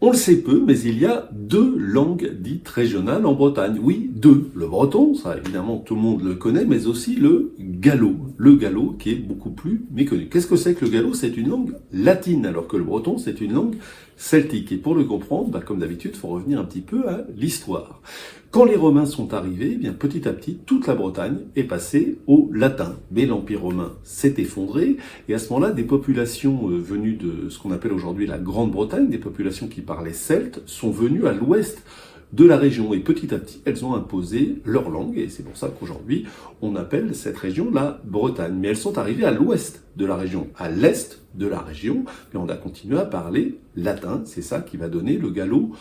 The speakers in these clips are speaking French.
On le sait peu, mais il y a deux langues dites régionales en Bretagne. Oui, deux. Le breton, ça évidemment tout le monde le connaît, mais aussi le gallo. Le gallo qui est beaucoup plus méconnu. Qu'est-ce que c'est que le gallo? C'est une langue latine, alors que le breton, c'est une langue celtique. Et pour le comprendre, comme d'habitude, il faut revenir un petit peu à l'histoire. Quand les Romains sont arrivés, eh bien, petit à petit, toute la Bretagne est passée au latin. Mais l'Empire romain s'est effondré, et à ce moment-là, des populations venues de ce qu'on appelle aujourd'hui la Grande-Bretagne, des populations qui parlaient celte, sont venues à l'ouest de la région. Et petit à petit, elles ont imposé leur langue, et c'est pour ça qu'aujourd'hui, on appelle cette région la Bretagne. Mais elles sont arrivées à l'ouest de la région, à l'est de la région, et on a continué à parler latin. C'est ça qui va donner le gallo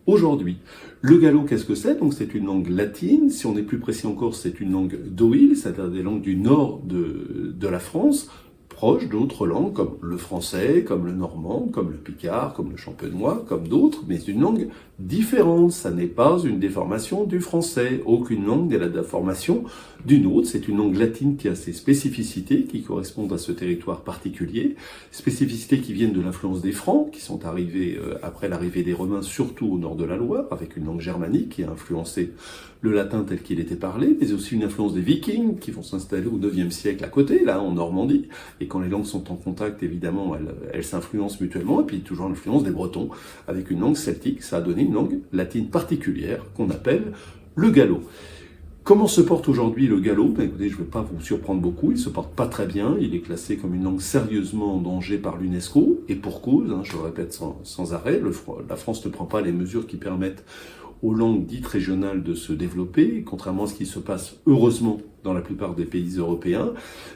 aujourd'hui. Le gallo, qu'est-ce que c'est? Donc c'est une langue latine. Si on est plus précis encore, c'est une langue d'Oïl, c'est-à-dire des langues du nord de la France, proche d'autres langues comme le français, comme le normand, comme le picard, comme le champenois, comme d'autres, mais c'est une langue différente. Ça n'est pas une déformation du français. Aucune langue n'est la déformation d'une autre. C'est une langue latine qui a ses spécificités qui correspondent à ce territoire particulier, spécificités qui viennent de l'influence des Francs, qui sont arrivés après l'arrivée des Romains, surtout au nord de la Loire, avec une langue germanique qui a influencé le latin tel qu'il était parlé, mais aussi une influence des Vikings qui vont s'installer au IXe siècle à côté, là en Normandie. Et quand les langues sont en contact, évidemment, elles s'influencent mutuellement. Et puis toujours l'influence des Bretons avec une langue celtique. Ça a donné une langue latine particulière qu'on appelle le gallo. Comment se porte aujourd'hui le gallo? Écoutez, je ne vais pas vous surprendre beaucoup, il se porte pas très bien, il est classé comme une langue sérieusement en danger par l'UNESCO, et pour cause, je le répète sans arrêt, la France ne prend pas les mesures qui permettent aux langues dites régionales de se développer, contrairement à ce qui se passe heureusement dans la plupart des pays européens.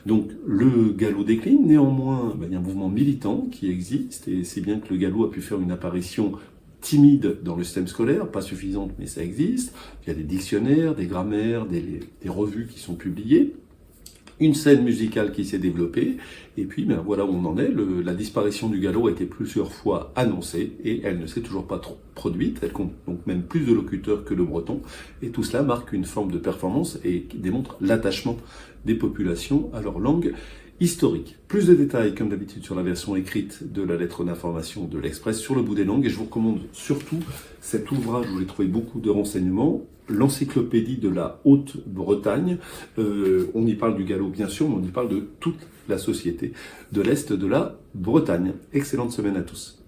Donc le gallo décline, néanmoins il y a un mouvement militant qui existe, et c'est bien que le gallo a pu faire une apparition timide dans le système scolaire, pas suffisante, mais ça existe. Il y a des dictionnaires, des grammaires, des revues qui sont publiées, une scène musicale qui s'est développée, et puis voilà où on en est. La disparition du gallo a été plusieurs fois annoncée, et elle ne s'est toujours pas produite. Elle compte donc même plus de locuteurs que le breton, et tout cela marque une forme de performance et qui démontre l'attachement des populations à leur langue historique. Plus de détails, comme d'habitude, sur la version écrite de la lettre d'information de l'Express sur le bout des langues. Et je vous recommande surtout cet ouvrage où j'ai trouvé beaucoup de renseignements, l'encyclopédie de la Haute-Bretagne. On y parle du gallo, bien sûr, mais on y parle de toute la société de l'Est de la Bretagne. Excellente semaine à tous.